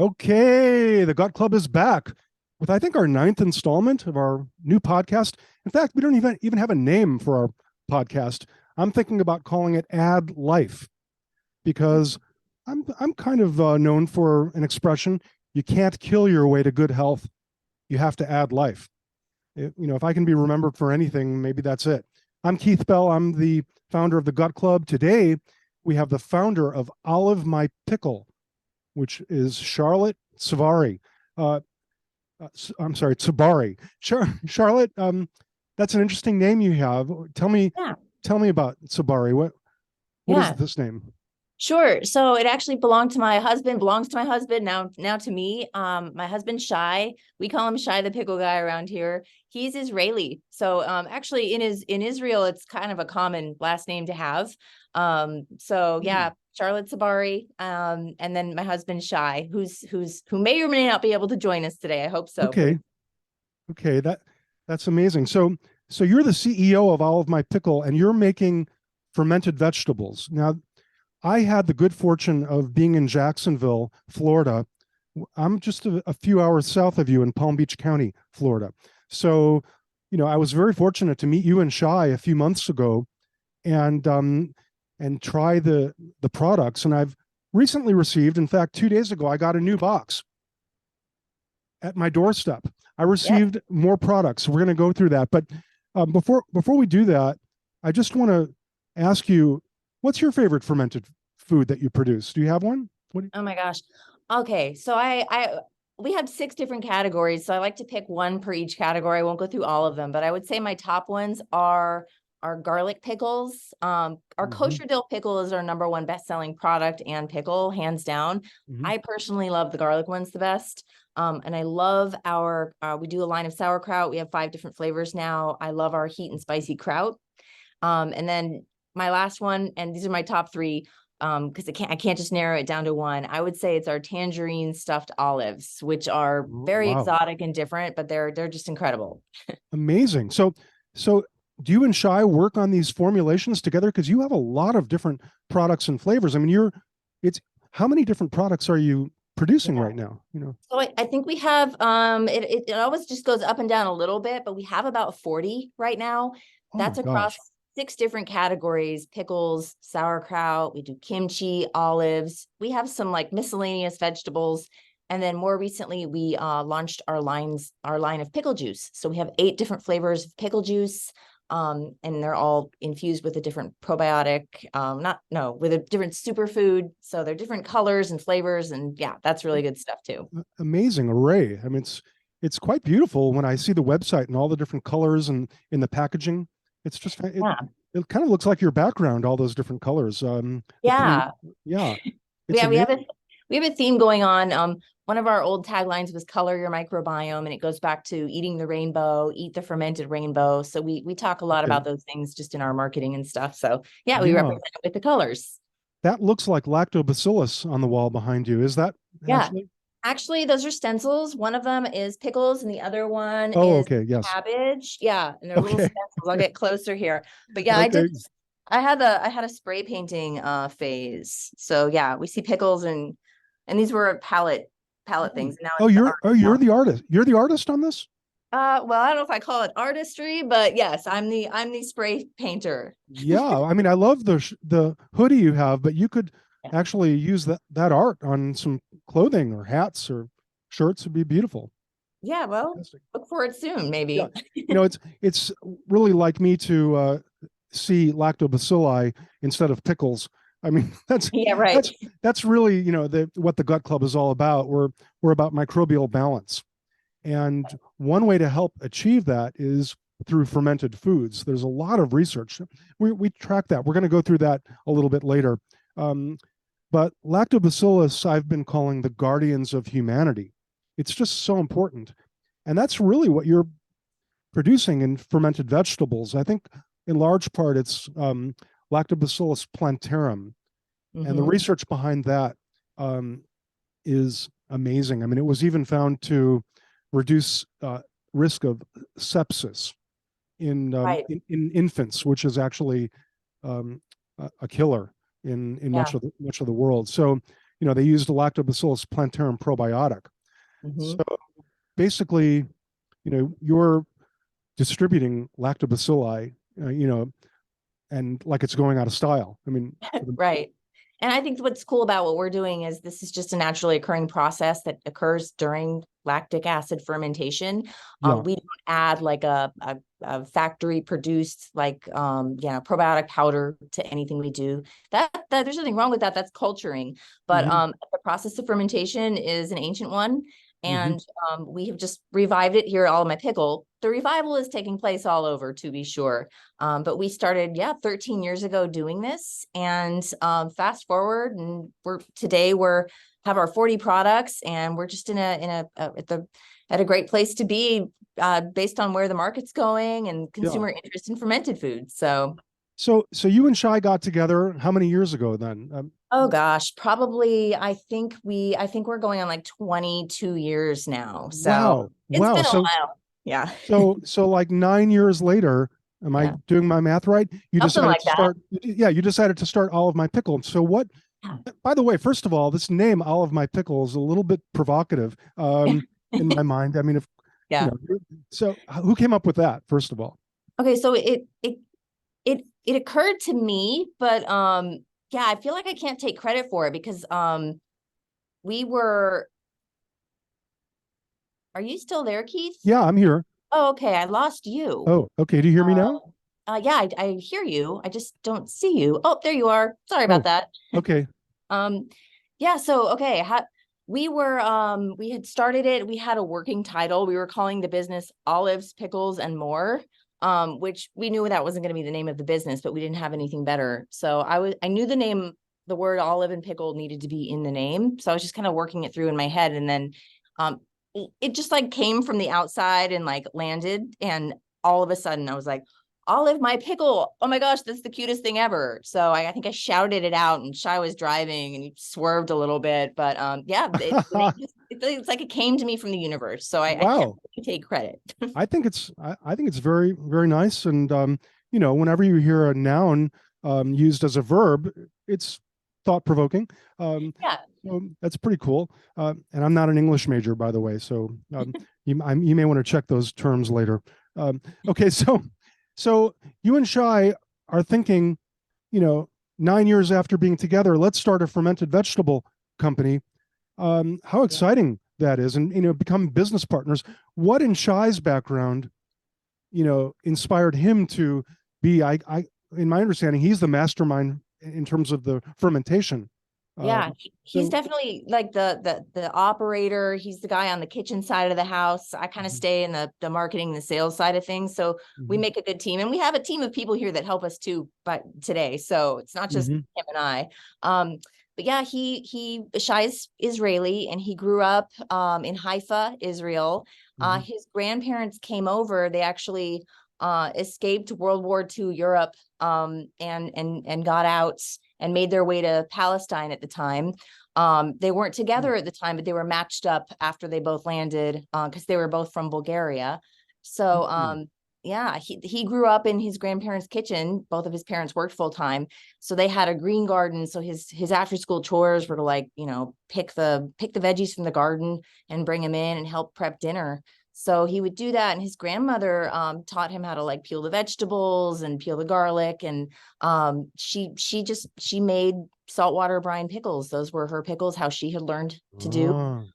Okay, the Gut Club is back with I think our ninth installment of our new podcast. In fact, we don't even have a name for our podcast. I'm thinking about calling it Add Life because I'm kind of known for an expression: you can't kill your way to good health. You have to add life. If I can be remembered for anything, maybe that's it. I'm Keith Bell. I'm the founder of the Gut Club. Today, we have the founder of Olive My Pickle, which is Charlotte Tzabari. Uh, I'm sorry, Tzabari. Charlotte, that's an interesting name you have. Yeah, Tell me about Tzabari. What is yeah, this name? sure. So it actually belonged to my husband, belongs to my husband, now to me. My husband Shai, we call him Shai the pickle guy around here. He's Israeli. So actually in Israel, it's kind of a common last name to have. So Hmm. yeah, Charlotte Tzabari, and then my husband Shai, who may or may not be able to join us today. I hope so, but Okay, okay, that's amazing. So you're the CEO of Olive My Pickle, and you're making fermented vegetables. Now, I had the good fortune of being in Jacksonville, Florida. I'm just a few hours south of you in Palm Beach County, Florida. So, I was very fortunate to meet you and Shai a few months ago, and try the products. And I've recently received, in fact, 2 days ago, I got a new box at my doorstep. I yeah. received more products. So we're going to go through that. But before we do that, I just want to ask you, what's your favorite fermented food that you produce? Do you have one? What? Oh my gosh. Okay, so we have six different categories, so I like to pick one per each category. I won't go through all of them, but I would say my top ones are garlic pickles. Our Mm-hmm, kosher dill pickle is our number one best-selling product and pickle, hands down. mm-hmm. I personally love the garlic ones the best. And I love we do a line of sauerkraut. We have 5 different flavors now. I love our heat and spicy kraut. And then my last one, and these are my top three, because I can't just narrow it down to one. I would say it's our tangerine stuffed olives, which are very Wow, exotic and different, but they're just incredible. amazing. So do you and Shai work on these formulations together? Because you have a lot of different products and flavors. I mean, it's how many different products are you producing Yeah. right now? So I think we have it always just goes up and down a little bit, but we have about 40 right now. Oh my That's across gosh. 6 different categories: pickles, sauerkraut, we do kimchi, olives. We have some like miscellaneous vegetables. And then more recently, we launched our line of pickle juice. So we have 8 different flavors of pickle juice. And they're all infused with a different probiotic, not no, with a different superfood. So they're different colors and flavors, and yeah, that's really good stuff too. Amazing array. I mean, it's quite beautiful when I see the website and all the different colors and in the packaging. It's just Yeah, it kind of looks like your background, all those different colors. The blue, yeah, yeah, it's yeah. amazing. We have a theme going on. One of our old taglines was "Color your microbiome," and it goes back to eating the rainbow, eat the fermented rainbow. So we talk a lot Okay, about those things just in our marketing and stuff. So yeah, we yeah, represent it with the colors. that looks like lactobacillus on the wall behind you. Is that Yeah. actually? Actually, those are stencils. One of them is pickles, and the other one Oh, is okay, yes, cabbage. Yeah, and they're little okay, stencils. I'll get closer here. But yeah, okay. I had a spray painting phase. So yeah, we see pickles and these were palette Oh, things. Now oh, it's the art you're palette. the artist. You're the artist on this. Well, I don't know if I call it artistry, but yes, I'm the spray painter. Yeah, I mean, I love the hoodie you have, but you could Yeah. actually use that art on some clothing or hats or shirts would be beautiful. Yeah, well, Fantastic. look for it soon, Yeah, maybe. it's really like me to see lactobacilli instead of pickles. I mean, Yeah, right. that's that's really what the Gut Club is all about. We're about microbial balance. And one way to help achieve that is through fermented foods. There's a lot of research. We track that. We're going to go through that a little bit later. Um, but lactobacillus, I've been calling the guardians of humanity. It's just so important. And that's really what you're producing in fermented vegetables. I think in large part it's Lactobacillus plantarum. And the Hmm. research behind that um, is amazing. I mean, it was even found to reduce risk of sepsis Right. in infants, which is actually a killer in Yeah. much of the world. So, they used a Lactobacillus plantarum probiotic. Mhm. So basically, you're distributing lactobacilli, and like it's going out of style. I mean, Right. And I think what's cool about what we're doing is this is just a naturally occurring process that occurs during lactic acid fermentation. yeah. We don't add like a factory produced probiotic powder to anything we do. That there's nothing wrong with that. That's culturing. But Hmm. the process of fermentation is an ancient one. Hmm. And we have just revived it here at Olive My Pickle. The revival is taking place all over, to be sure. But we started, 13 years ago doing this, and fast forward, and we're have our 40 products, and we're just at a great place to be based on where the market's going and Yeah. consumer interest in fermented foods. So you and Shai got together how many years ago then? oh gosh, probably I think we're going on like 22 years now. So Wow. it's Wow. been a So while. Yeah. so like 9 years later, am I Yeah. doing my math right? You Something decided like to that. start, yeah, you decided to start Olive My Pickle. So what, Yeah. by the way, first of all, this name Olive My Pickle is a little bit provocative in my mind. I mean, if, you Yeah. know, so who came up with that, first of all? Okay, so it occurred to me, but yeah, I feel like I can't take credit for it because we were are you still there, Keith? Yeah, I'm here. Oh, okay, I lost you. Oh, okay. Do you hear me now? Yeah, I hear you. I just don't see you. Oh, there you are. Sorry about Oh, that. okay. Um, yeah, so okay, we had started it. We had a working title. We were calling the business Olives, Pickles, and More. Which we knew that wasn't going to be the name of the business, but we didn't have anything better. So I knew the word olive and pickle needed to be in the name. So I was just kind of working it through in my head. And then it just like came from the outside and like landed. And all of a sudden I was like, Olive My Pickle. Oh my gosh, that's the cutest thing ever. So I think I shouted it out, and Shai was driving and he swerved a little bit. But yeah, it's like it came to me from the universe. So I can't Wow. really take credit. I think it's very, very nice. And whenever you hear a noun used as a verb, it's thought provoking. Yeah. So that's pretty cool. And I'm not an English major, by the way, so you may want to check those terms later. Okay, so you and Shai are thinking, 9 years after being together, let's start a fermented vegetable company. How exciting that is, and become business partners. What in Shai's background, inspired him to be? In my understanding, he's the mastermind in terms of the fermentation. Yeah, he's So definitely like the operator. He's the guy on the kitchen side of the house. I kind of Mhm. stay in the marketing, the sales side of things. So we Mhm. make a good team, and we have a team of people here that help us too. But today, so it's not just Mhm. him and I. But yeah, he Shai's Israeli, and he grew up in Haifa, Israel. Mhm. His grandparents came over. They actually escaped World War II Europe and got out and made their way to Palestine at the time. They weren't together at the time, but they were matched up after they both landed because they were both from Bulgaria. So Mhm. yeah, he grew up in his grandparents' kitchen. Both of his parents worked full time, so they had a green garden. So his after school chores were to like pick the veggies from the garden and bring them in and help prep dinner. So he would do that, and his grandmother taught him how to like peel the vegetables and peel the garlic, and she made saltwater brine pickles. Those were her pickles, how she had learned to do.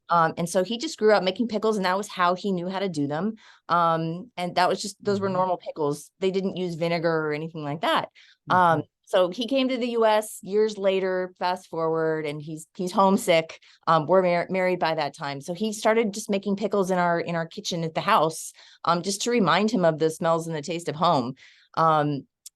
Ah. And so he just grew up making pickles, and that was how he knew how to do them. And that was just those were Mhm. normal pickles. They didn't use vinegar or anything like that. Mhm. So he came to the US years later, fast forward, and he's homesick. We're married by that time. So he started just making pickles in our kitchen at the house, just to remind him of the smells and the taste of home.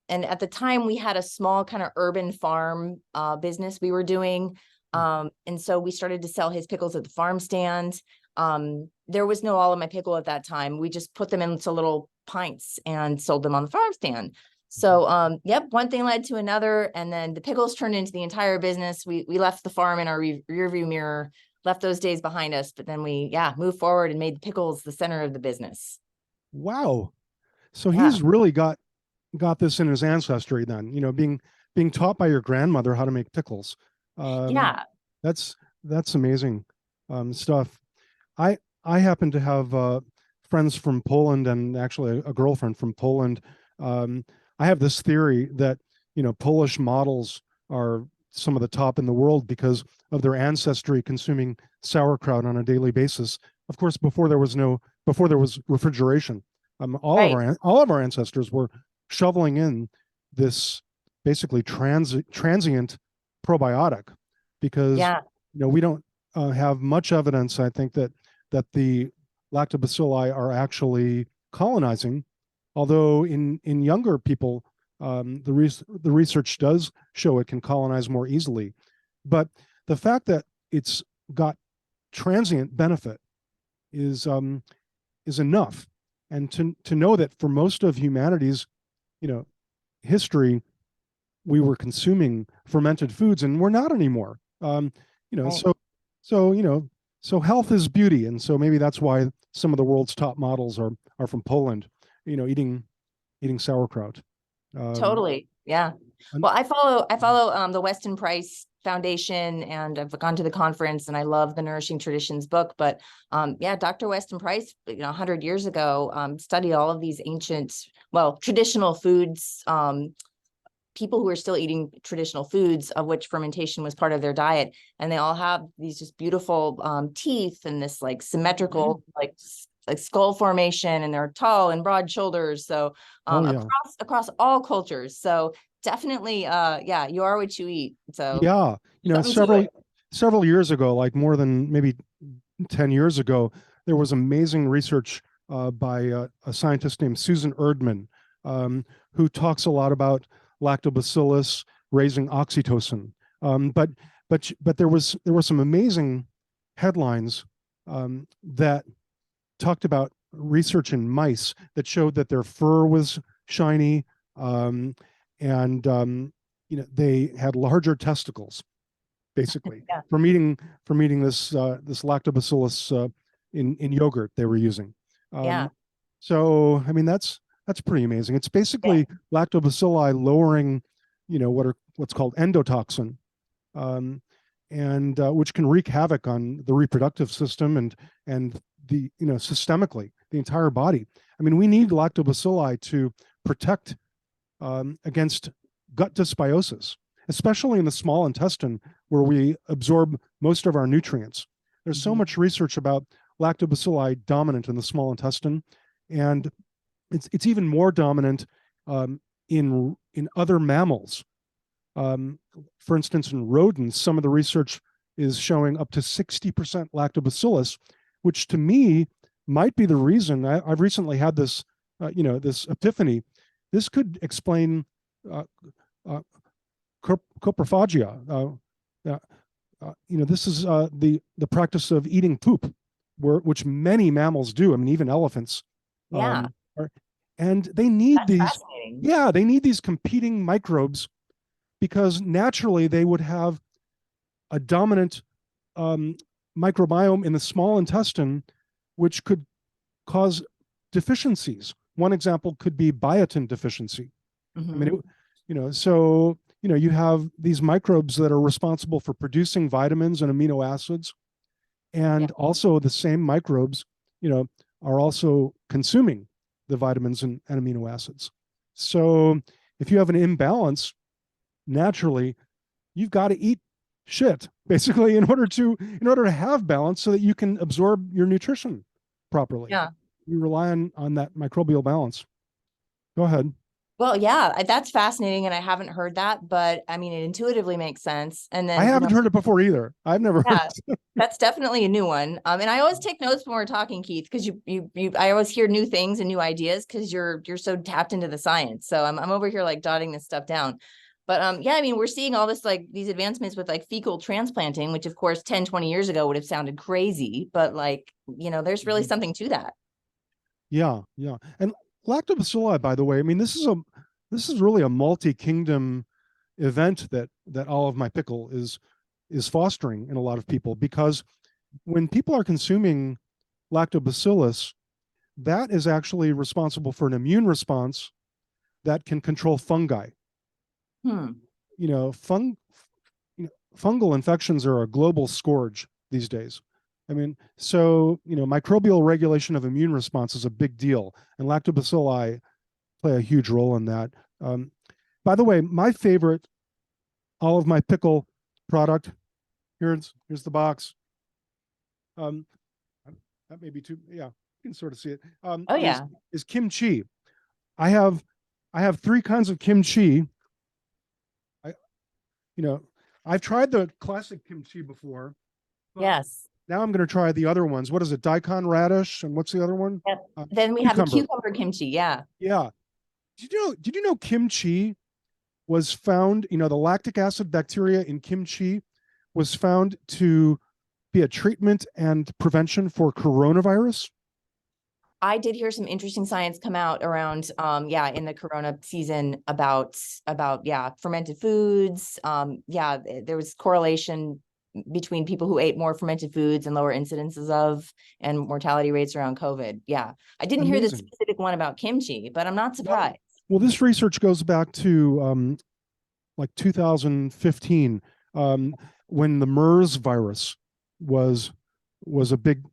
And at the time we had a small kind of urban farm business we were doing. And so we started to sell his pickles at the farm stand. There was no Olive My Pickle at that time. We just put them into little pints and sold them on the farm stand. So yep, one thing led to another, and then the pickles turned into the entire business. We left the farm in our rearview mirror, left those days behind us, but then we moved forward and made the pickles the center of the business. Wow. So Yeah. he's really got this in his ancestry then, being taught by your grandmother how to make pickles. Um, Yeah. that's that's amazing stuff. I happen to have friends from Poland and actually a girlfriend from Poland. Um, I have this theory that Polish models are some of the top in the world because of their ancestry consuming sauerkraut on a daily basis. Of course, before there was refrigeration, Right. all of our ancestors were shoveling in this basically transient probiotic because Yeah. we don't have much evidence. I think that the lactobacilli are actually colonizing, although in younger people, the research does show it can colonize more easily. But the fact that it's got transient benefit is enough, and to know that for most of humanity's you know history, we were consuming fermented foods and we're not anymore. You know, Right. so so health is beauty, and so maybe that's why some of the world's top models are from Poland. Eating sauerkraut. Um, Totally. Yeah. and, Well, I follow the Weston Price Foundation, and I've gone to the conference, and I love the Nourishing Traditions book. But yeah, Dr. Weston Price, 100 years ago, studied all of these ancient, well, traditional foods, people who are still eating traditional foods, of which fermentation was part of their diet, and they all have these just beautiful teeth and this like symmetrical like skull formation, and they're tall and broad shoulders. So oh yeah, across all cultures. So definitely, yeah, you are what you eat. So yeah. something to it. Several years ago, like more than maybe 10 years ago, there was amazing research by a scientist named Susan Erdman, um, who talks a lot about lactobacillus raising oxytocin. But there were some amazing headlines that talked about research in mice that showed that their fur was shiny, um, and they had larger testicles, basically Yeah. from eating this lactobacillus in yogurt they were using. Yeah. So I mean that's pretty amazing. It's Yeah. basically lactobacilli lowering, what's called endotoxin, um, and which can wreak havoc on the reproductive system and the systemically the entire body. I mean, we need lactobacilli to protect against gut dysbiosis, especially in the small intestine where we absorb most of our nutrients. There's so Mhm. much research about lactobacilli dominant in the small intestine, and it's even more dominant in other mammals. For instance, in rodents, some of the research is showing up to 60% lactobacillus, which to me might be the reason. I've recently had this epiphany. This could explain uh, uh, coprophagia. This is the practice of eating poop, which many mammals do. I mean, even elephants. Yeah. Are, and they need That's these. fascinating. Yeah, they need these competing microbes because naturally they would have a dominant um, microbiome in the small intestine, which could cause deficiencies. One example could be biotin deficiency. I mean, Hmm. so you have these microbes that are responsible for producing vitamins and amino acids, Yeah. and also the same microbes, you know, are also consuming the vitamins and amino acids. So if you have an imbalance, naturally, you've got to eat shit basically in order to have balance so that you can absorb your nutrition properly. Yeah. You rely on that microbial balance. Go ahead. Well, yeah, that's fascinating, and I haven't heard that, but I mean, it intuitively makes sense. And I then, haven't heard it before either. I've never heard yeah, it. that's definitely a new one. And I always take notes when we're talking, Keith, because I always hear new things and new ideas because you're so tapped into the science. So I'm over here like jotting this stuff down. But yeah, I mean, we're seeing all this like these advancements with like fecal transplanting, which of course 10, 20 years ago would have sounded crazy, but like, there's really something to that. Yeah, yeah. And lactobacilli, by the way, I mean this is really a multi-kingdom event that Olive My Pickle is fostering in a lot of people, because when people are consuming lactobacillus, that is actually responsible for an immune response that can control fungi. Hmm. You know, fungal infections are a global scourge these days. I mean, so, microbial regulation of immune response is a big deal, and lactobacilli play a huge role in that. By the way, my favorite Olive My Pickle product, here's the box. That may be too, yeah, you can sort of see it. Oh yeah. Is kimchi. I have 3 kinds of kimchi. I've tried the classic kimchi before. Yes. Now I'm going to try the other ones. What is it? Daikon radish, and what's the other one? Yep. Then we have the cucumber. cucumber kimchi. Yeah. Yeah. Did you know kimchi was found, the lactic acid bacteria in kimchi was found to be a treatment and prevention for coronavirus? I did hear some interesting science come out around, in the Corona season about fermented foods. There was correlation between people who ate more fermented foods and lower incidences of and mortality rates around COVID. Yeah, I didn't hear the specific one about kimchi, but I'm not surprised. Well, this research goes back to like 2015, when the MERS virus was a big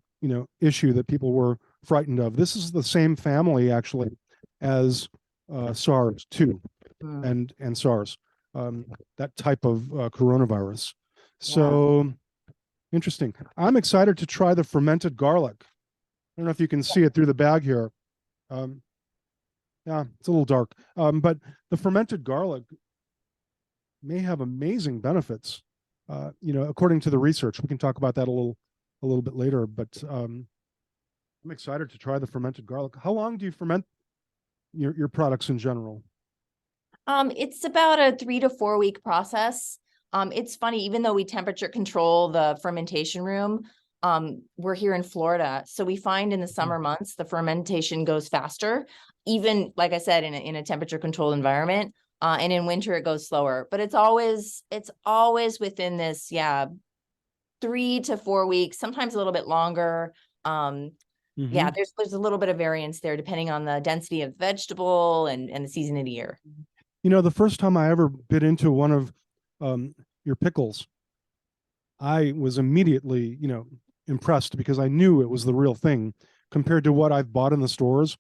issue that people were frightened of. This is the same family actually as SARS too, and SARS, that type of coronavirus. So interesting. I'm excited to try the fermented garlic. I don't know if you can see it through the bag here. Yeah, it's a little dark, but the fermented garlic may have amazing benefits. According to the research. We can talk about that a little bit later, but I'm excited to try the fermented garlic. How long do you ferment your products in general? It's about a 3 to 4 week process. It's funny, even though we temperature control the fermentation room, we're here in Florida, so we find in the summer months the fermentation goes faster, even like I said, in a temperature controlled environment. And in winter it goes slower, but it's always within this 3 to 4 weeks, sometimes a little bit longer. Yeah, there's a little bit of variance there depending on the density of vegetable and the season of the year. The first time I ever bit into one of your pickles, I was immediately impressed because I knew it was the real thing compared to what I've bought in the stores.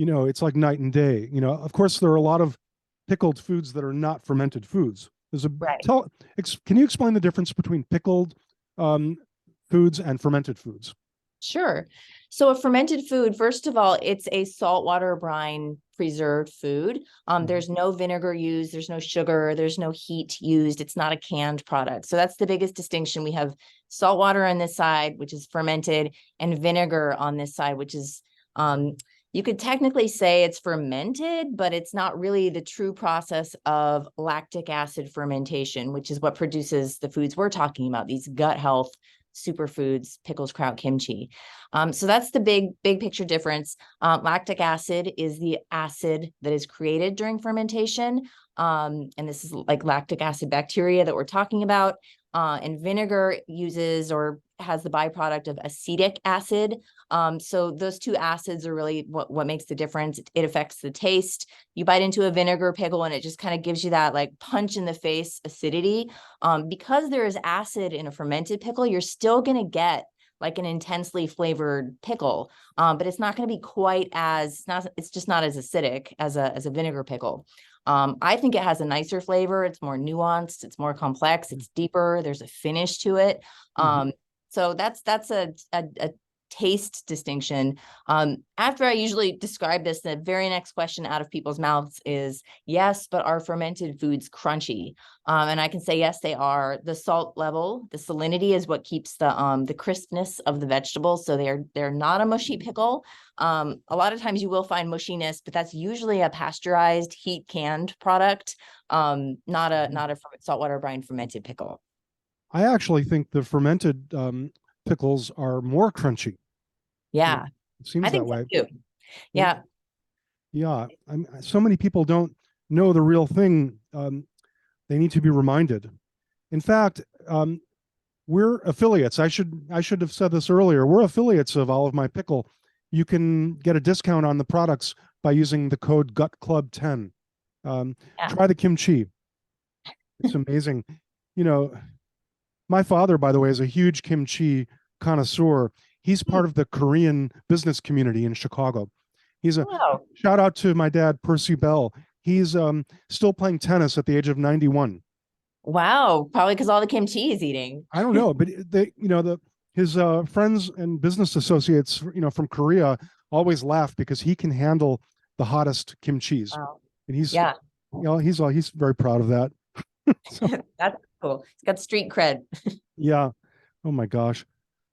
It's like night and day. Of course, there are a lot of pickled foods that are not fermented foods. Can you explain the difference between pickled foods and fermented foods? Sure. So a fermented food, first of all, it's a saltwater brine preserved food. There's no vinegar used, there's no sugar, there's no heat used. It's not a canned product. So that's the biggest distinction. We have saltwater on this side, which is fermented, and vinegar on this side, which is you could technically say it's fermented, but it's not really the true process of lactic acid fermentation, which is what produces the foods we're talking about, these gut health superfoods, pickles, kraut, kimchi. So that's the big picture difference. Lactic acid is the acid that is created during fermentation. And this is like lactic acid bacteria that we're talking about. And vinegar uses or has the byproduct of acetic acid. So those two acids are really what makes the difference. It affects the taste. You bite into a vinegar pickle and it just kind of gives you that like punch in the face acidity. Because there is acid in a fermented pickle, you're still going to get like an intensely flavored pickle, but it's not going to be quite as, it's just not as acidic as a vinegar pickle. I think it has a nicer flavor. It's more nuanced. It's more complex. It's deeper. There's a finish to it. So that's a taste distinction. After I usually describe this, the very next question out of people's mouths is, yes, but are fermented foods crunchy? And I can say, yes, they are. The salt level, the salinity is what keeps the crispness of the vegetables. So they're not a mushy pickle. A lot of times you will find mushiness, but that's usually a pasteurized, heat canned product, not a saltwater brine fermented pickle. I actually think the fermented pickles are more crunchy. Yeah, it seems I think that way. So too. Yeah. Yeah. So many people don't know the real thing. They need to be reminded. In fact, we're affiliates. I should have said this earlier. We're affiliates of Olive My Pickle. You can get a discount on the products by using the code GUTCLUB10. Try the kimchi. It's amazing. you know, my father, by the way, is a huge kimchi connoisseur. He's part of the Korean business community in Chicago. He's a Wow. shout out to my dad, Percy Bell. He's still playing tennis at the age of 91. Wow. Probably because all the kimchi he's eating. I don't know, but they, his friends and business associates, from Korea, always laugh because he can handle the hottest kimchis, Wow. and he's, Yeah. he's very proud of that. So, That's cool. It's got street cred. yeah. Oh my gosh.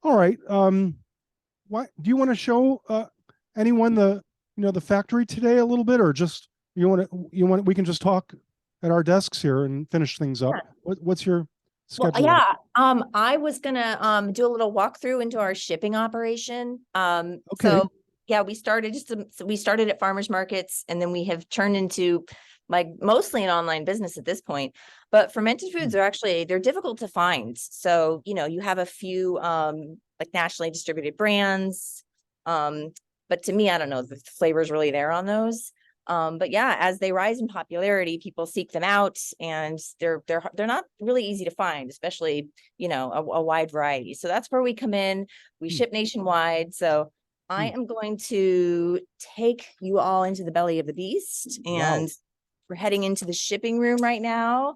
All right. Why do you want to show anyone the factory today a little bit, or just we can just talk at our desks here and finish things up. What's your Well, schedule like? yeah. I was gonna do a little walkthrough into our shipping operation. Okay. So yeah, we started we started at farmers markets, and then we have turned into like mostly an online business at this point. But fermented foods are actually they're difficult to find. So you have a few like nationally distributed brands. But to me, I don't know if the flavor's really there on those. But yeah, as they rise in popularity, people seek them out, and they're not really easy to find, especially a wide variety. So that's where we come in. We ship nationwide. So I am going to take you all into the belly of the beast, Wow. and we're heading into the shipping room right now.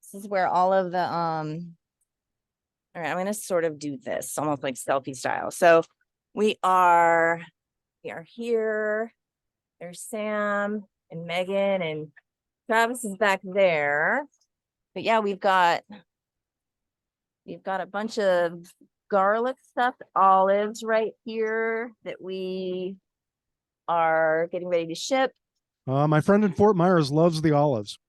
This is where all of the all right, I'm going to sort of do this almost like selfie style. So we are here. There's Sam and Megan, and Travis is back there. But yeah, we've got a bunch of garlic stuffed olives right here that we are getting ready to ship. My friend in Fort Myers loves the olives.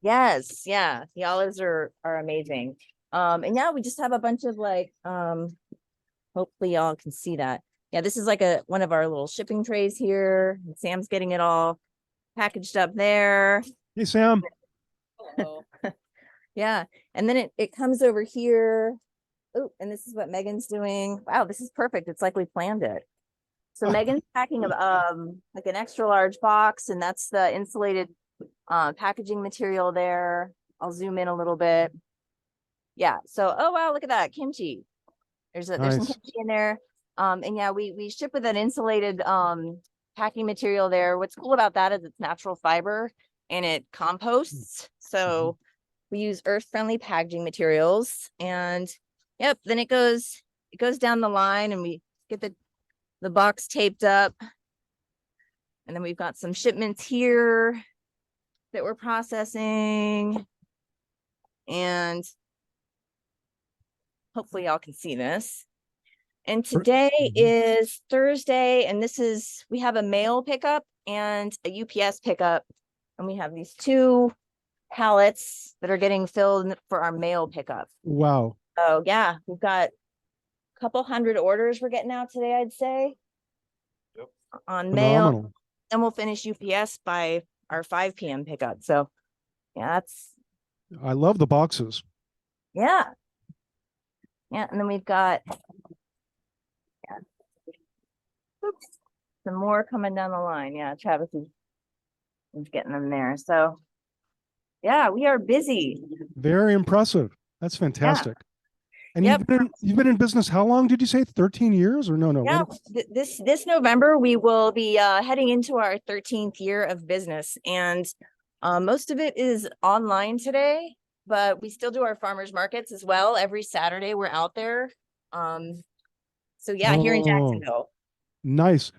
Yes, yeah, the olives are amazing. And yeah, we just have a bunch of like hopefully y'all can see that. Yeah, this is like one of our little shipping trays here. And Sam's getting it all packaged up there. Hey, Sam. Yeah, and then it comes over here. Oh, and this is what Megan's doing. Wow, this is perfect. It's like we planned it. So Megan's packing like an extra large box, and that's the insulated packaging material there. I'll zoom in a little bit. Yeah, so oh wow, look at that kimchi. There's some kimchi in there. And yeah, we ship with an insulated packing material there. What's cool about that is it's natural fiber and it composts. So we use earth-friendly packaging materials, and yep, then it goes down the line, and we get the box taped up. And then we've got some shipments here that we're processing. And hopefully y'all can see this. And today is Thursday, and we have a mail pickup and a UPS pickup. And we have these two pallets that are getting filled for our mail pickup. Wow. So yeah, we've got a couple hundred orders we're getting out today, I'd say. Yep. On Phenomenal. mail. And we'll finish UPS by our 5 p.m. pickup. So yeah, I love the boxes. Yeah. Yeah, and then we've got some more coming down the line. Yeah, Travis is getting them there. So yeah, we are busy. Very impressive. That's fantastic. Yeah. And yep. you've been in business how long did you say? 13 years or no? Yeah, this November we will be heading into our 13th year of business, and most of it is online today, but we still do our farmers markets as well. Every Saturday we're out there. So yeah, here in Jacksonville. Nice.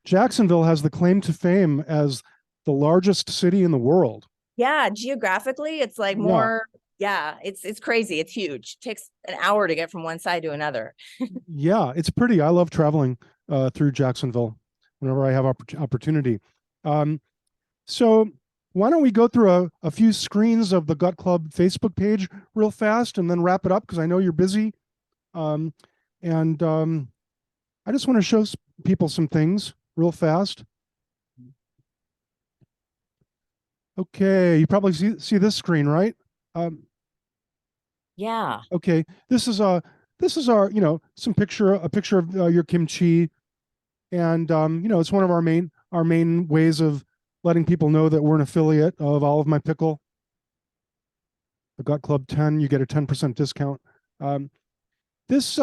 Jacksonville has the claim to fame as the largest city in the world. Yeah, geographically, it's like more. Yeah, it's crazy. It's huge. It takes an hour to get from one side to another. Yeah, it's pretty. I love traveling through Jacksonville whenever I have opportunity. So why don't we go through a few screens of the Gut Club Facebook page real fast and then wrap it up because I know you're busy. I just want to show people some things real fast. Okay, you probably see this screen, right? Yeah. Okay, this is our a picture of your kimchi, and it's one of our main ways of letting people know that we're an affiliate of Olive My Pickle. the Gut Club 10, you get a 10% discount. This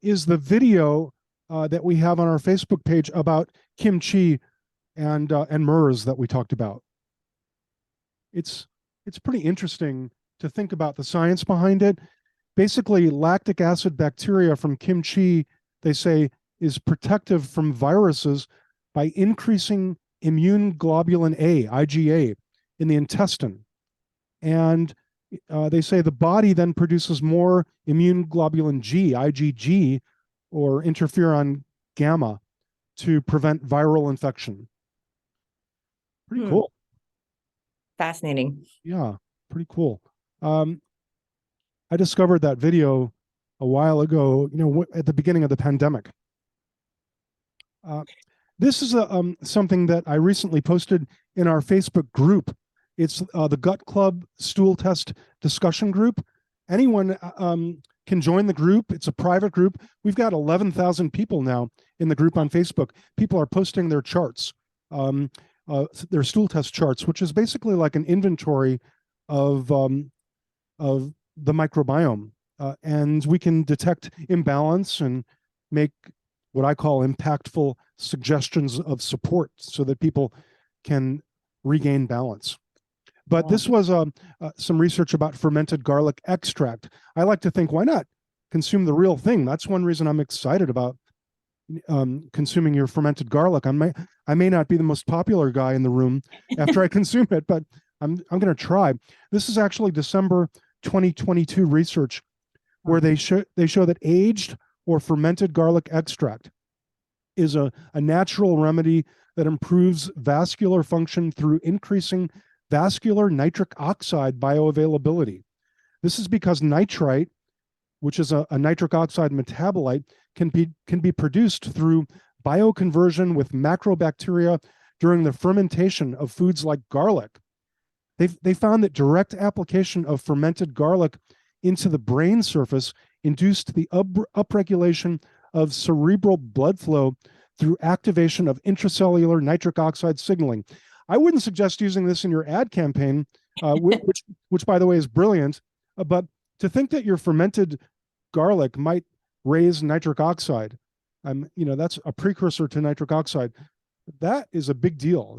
is the video that we have on our Facebook page about kimchi and MERS that we talked about. It's pretty interesting to think about the science behind it. Basically, lactic acid bacteria from kimchi, they say, is protective from viruses by increasing immune globulin A, IgA, in the intestine. And they say the body then produces more immune globulin G, IgG, or interferon gamma, to prevent viral infection. Pretty cool. Fascinating. Yeah, pretty cool. I discovered that video a while ago, at the beginning of the pandemic. This is something that I recently posted in our Facebook group. It's the Gut Club stool test discussion group. Anyone can join the group. It's a private group. We've got 11,000 people now in the group on Facebook. People are posting their charts, their stool test charts, which is basically like an inventory of the microbiome. And we can detect imbalance and make what I call impactful suggestions of support so that people can regain balance. But this was some research about fermented garlic extract. I like to think, why not consume the real thing? That's one reason I'm excited about consuming your fermented garlic. I may not be the most popular guy in the room after I consume it, but I'm going to try. This is actually December 2022 research where they show that aged or fermented garlic extract is a natural remedy that improves vascular function through increasing vascular nitric oxide bioavailability. This is because nitrite, which is a nitric oxide metabolite, can be produced through bioconversion with macrobacteria during the fermentation of foods like garlic. They found that direct application of fermented garlic into the brain surface induced the upregulation of cerebral blood flow through activation of intracellular nitric oxide signaling. I wouldn't suggest using this in your ad campaign, which by the way is brilliant, but to think that your fermented garlic might raise nitric oxide, that's a precursor to nitric oxide. That is a big deal.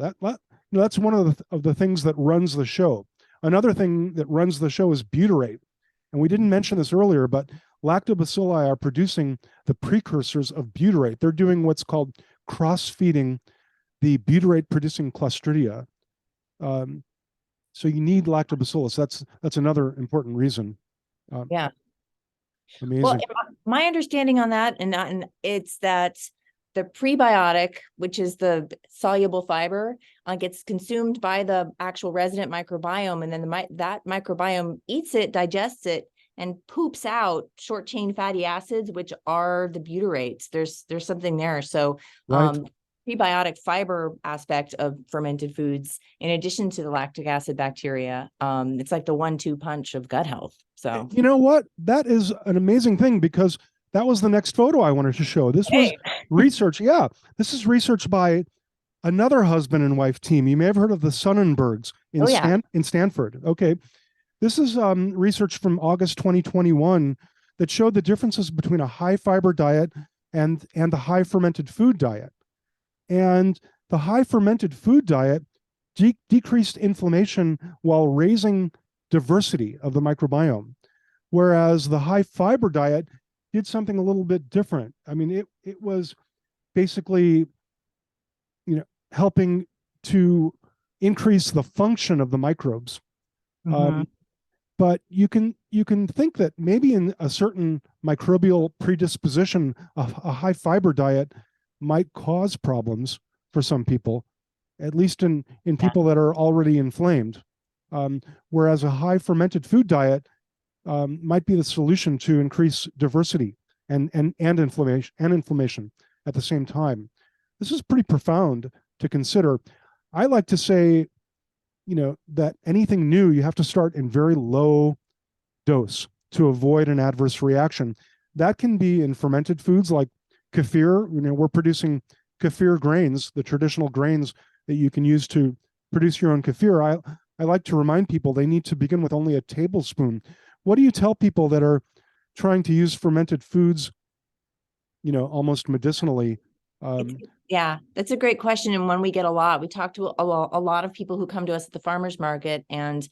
That's one of the things that runs the show. Another thing that runs the show is butyrate. And we didn't mention this earlier, but lactobacilli are producing the precursors of butyrate. They're doing what's called cross-feeding the butyrate-producing Clostridia. So you need lactobacillus. That's another important reason. Yeah. Amazing. Well, my understanding on that, and it's that the prebiotic, which is the soluble fiber, gets consumed by the actual resident microbiome, and then that microbiome eats it, digests it, and poops out short chain fatty acids, which are the butyrates. There's something there. So right. Prebiotic fiber aspect of fermented foods, in addition to the lactic acid bacteria, it's like the 1-2 punch of gut health. So you know what? That is an amazing thing, because that was the next photo I wanted to show. This was research. Yeah, this is research by another husband and wife team. You may have heard of the Sonnenbergs in Stanford. Okay. This is research from August 2021 that showed the differences between a high fiber diet and the high fermented food diet. And the high fermented food diet decreased inflammation while raising diversity of the microbiome, whereas the high fiber diet did something a little bit different. I mean, it was basically, helping to increase the function of the microbes. But you can think that maybe in a certain microbial predisposition, a high fiber diet might cause problems for some people, at least in people that are already inflamed. Whereas a high fermented food diet might be the solution to increase diversity and inflammation at the same time. This is pretty profound to consider. I like to say, that anything new, you have to start in very low dose to avoid an adverse reaction. That can be in fermented foods like kefir. We're producing kefir grains, the traditional grains that you can use to produce your own kefir. I like to remind people they need to begin with only a tablespoon. What do you tell people that are trying to use fermented foods, almost medicinally? Yeah, that's a great question, and one we get a lot. We talk to a lot of people who come to us at the farmers market, and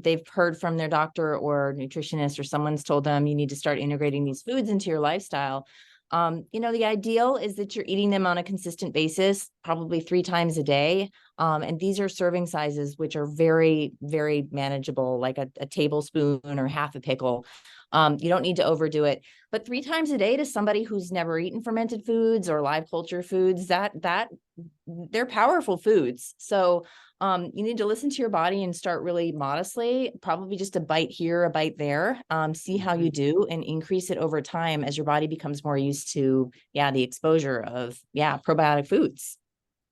they've heard from their doctor or nutritionist, or someone's told them you need to start integrating these foods into your lifestyle. The ideal is that you're eating them on a consistent basis, probably 3 times a day. And these are serving sizes, which are very, very manageable, like a tablespoon or half a pickle. You don't need to overdo it, but 3 times a day to somebody who's never eaten fermented foods or live culture foods, that they're powerful foods. So you need to listen to your body and start really modestly, probably just a bite here, a bite there, see how you do, and increase it over time as your body becomes more used to, the exposure of, probiotic foods.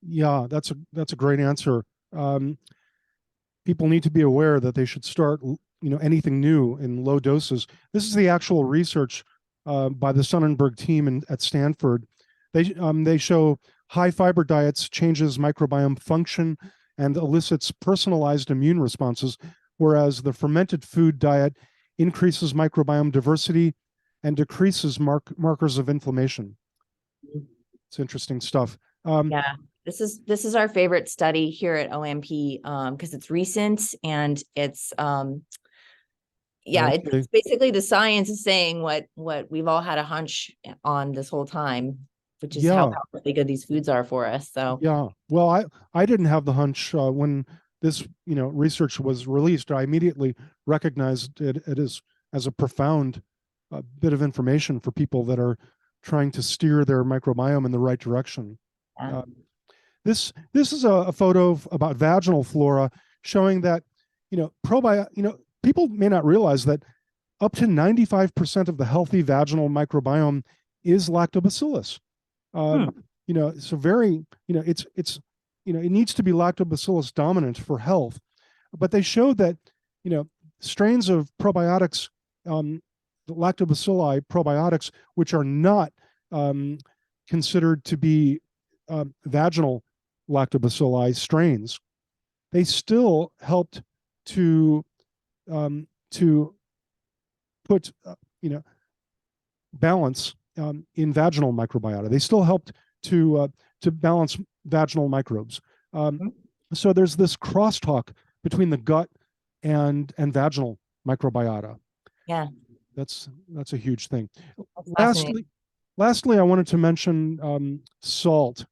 Yeah, that's a great answer. People need to be aware that they should start, anything new in low doses. This is the actual research by the Sonnenberg team at Stanford. They show high fiber diets changes microbiome function and elicits personalized immune responses, whereas the fermented food diet increases microbiome diversity and decreases markers of inflammation. It's interesting stuff. Yeah, this is our favorite study here at OMP, because it's recent, and it's Okay. it's basically the science is saying what we've all had a hunch on this whole time, which is how Yeah, powerfully good these foods are for us. So yeah. Well, I didn't have the hunch when this research was released. I immediately recognized it as a profound bit of information for people that are trying to steer their microbiome in the right direction. yeah. This is a photo about vaginal flora showing that people may not realize that up to 95% of the healthy vaginal microbiome is lactobacillus. Hmm. So very, it's it needs to be lactobacillus dominant for health. But they showed that, strains of probiotics, the lactobacilli probiotics, which are not considered to be vaginal lactobacilli strains, they still helped to put balance in vaginal microbiota. They still helped to balance vaginal microbes. So there's this crosstalk between the gut and vaginal microbiota. Yeah, That's a huge thing. that's fascinating. Lastly, I wanted to mention salt.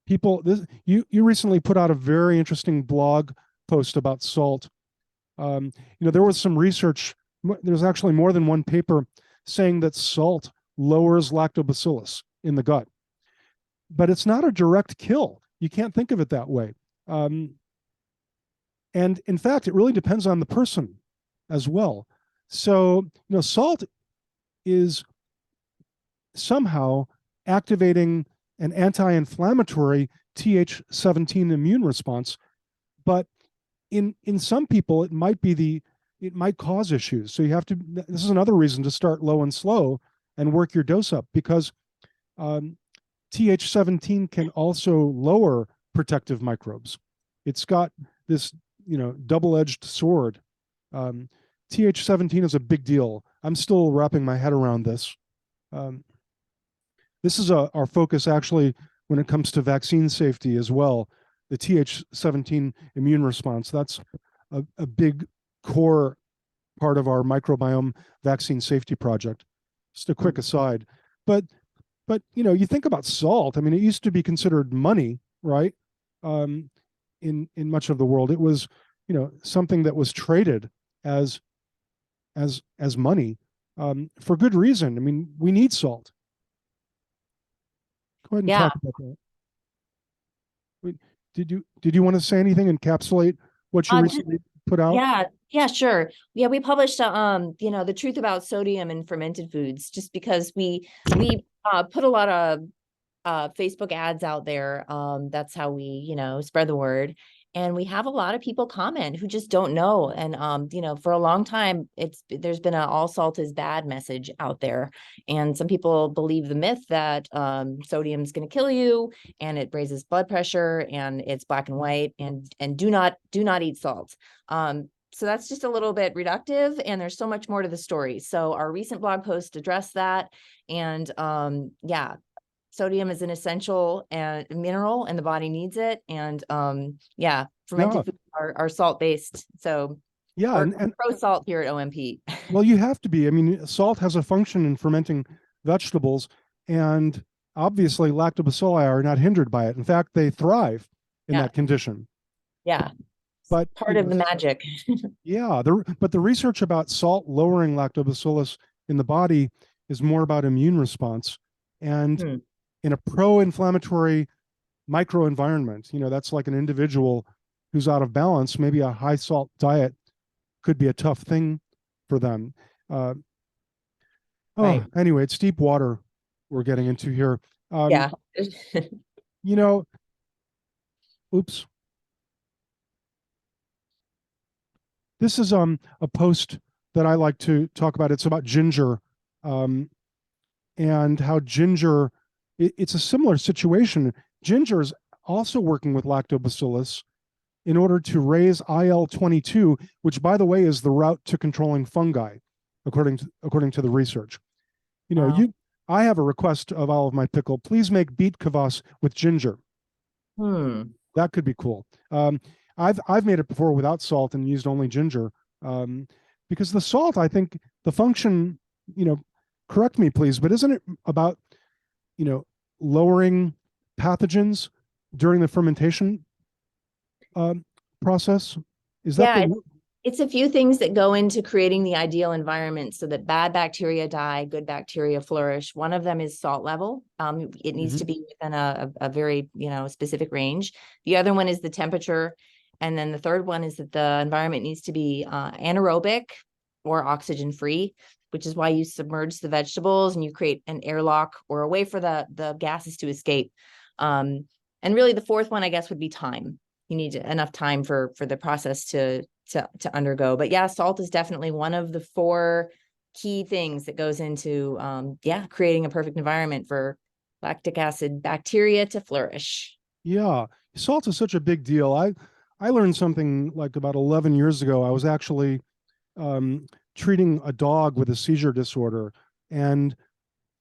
You recently put out a very interesting blog post about salt. There was some research. There's actually more than one paper saying that salt lowers lactobacillus in the gut, but it's not a direct kill. You can't think of it that way. And in fact, it really depends on the person as well. So, salt is somehow activating an anti-inflammatory Th17 immune response, but in some people it might cause issues. So this is another reason to start low and slow and work your dose up, because Th17 can also lower protective microbes. It's got this double-edged sword. Th17 is a big deal. I'm still wrapping my head around this. This is our focus actually when it comes to vaccine safety as well. The Th17 immune response, that's a big core part of our microbiome vaccine safety project. Just a quick aside. But you think about salt. I mean, it used to be considered money, right? In much of the world, it was something that was traded as money for good reason. I mean, we need salt. Go ahead and Yeah. talk about that. Did you want to say anything, encapsulate what you recently put out? Yeah, sure. Yeah, we published the truth about sodium in fermented foods, just because we put a lot of Facebook ads out there. That's how we, spread the word. And we have a lot of people comment who just don't know. And, for a long time, there's been a all salt is bad message out there. And some people believe the myth that sodium is going to kill you and it raises blood pressure and it's black and white and do not eat salt. So that's just a little bit reductive, and there's so much more to the story. So our recent blog post addressed that. And sodium is an essential and mineral and the body needs it. And fermented foods are salt based. So yeah, we're and pro salt here at OMP. well, you have to be. I mean, salt has a function in fermenting vegetables, and obviously lactobacilli are not hindered by it. In fact, they thrive in that condition. Yeah. But part of the magic. Yeah, but the research about salt lowering lactobacillus in the body is more about immune response. And in a pro-inflammatory microenvironment, that's like an individual who's out of balance, maybe a high salt diet could be a tough thing for them. Right. Anyway, it's deep water we're getting into here. Yeah. Oops. This is a post that I like to talk about. It's about ginger, and how ginger, it's a similar situation. Ginger is also working with lactobacillus in order to raise IL-22, which, by the way, is the route to controlling fungi, according to the research. I have a request of Olive My Pickle. Please make beet kvass with ginger. That could be cool. I've made it before without salt and used only ginger, because the salt, I think the function, correct me please, but isn't it about, lowering pathogens during the fermentation process? Is that it's a few things that go into creating the ideal environment so that bad bacteria die, good bacteria flourish. One of them is salt level. It needs to be within a very, specific range. The other one is the temperature. And then the third one is that the environment needs to be anaerobic or oxygen free, which is why you submerge the vegetables and you create an airlock or a way for the gases to escape. And really the fourth one, I guess, would be time. You need enough time for the process to undergo. But yeah, salt is definitely one of the 4 key things that goes into creating a perfect environment for lactic acid bacteria to flourish. Yeah, salt is such a big deal. I learned something like about 11 years ago. I was actually treating a dog with a seizure disorder, and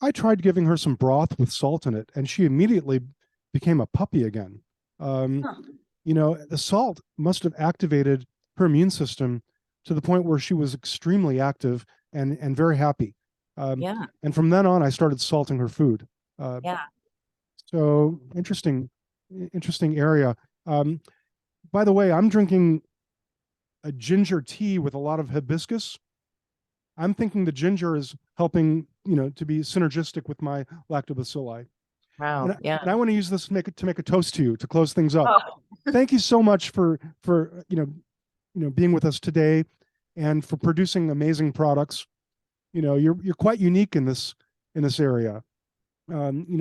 I tried giving her some broth with salt in it, and she immediately became a puppy again. The salt must have activated her immune system to the point where she was extremely active and very happy. And from then on, I started salting her food. So interesting area. By the way, I'm drinking a ginger tea with a lot of hibiscus. I'm thinking the ginger is helping, to be synergistic with my lactobacilli. Wow. And I want to use this to make a toast to you to close things up. Thank you so much for being with us today and for producing amazing products. You're quite unique in this area.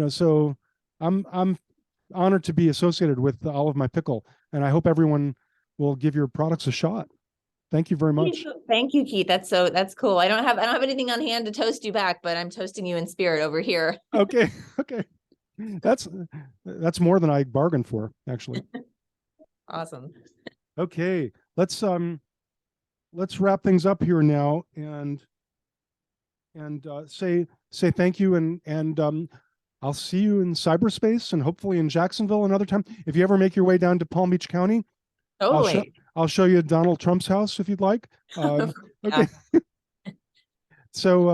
So I'm honored to be associated with Olive My Pickle, and I hope everyone will give your products a shot. Thank you very much. Thank you, Keith. That's cool. I don't have anything on hand to toast you back, but I'm toasting you in spirit over here. Okay. That's more than I bargained for, actually. Awesome. Okay, let's wrap things up here now and say thank you, and I'll see you in cyberspace and hopefully in Jacksonville another time. If you ever make your way down to Palm Beach County, I'll show you Donald Trump's house if you'd like. Okay. So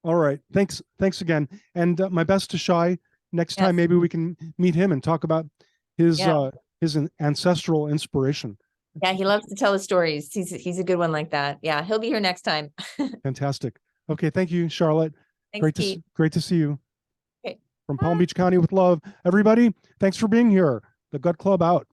all right, thanks again, and my best to Shai. Next time, maybe we can meet him and talk about his ancestral inspiration. Yeah, he loves to tell the stories. He's a good one like that. Yeah, he'll be here next time. Fantastic. Okay, thank you, Charlotte. Thanks, Great to see you. Okay. From Palm Beach County with love. Everybody, thanks for being here. The Gut Club out.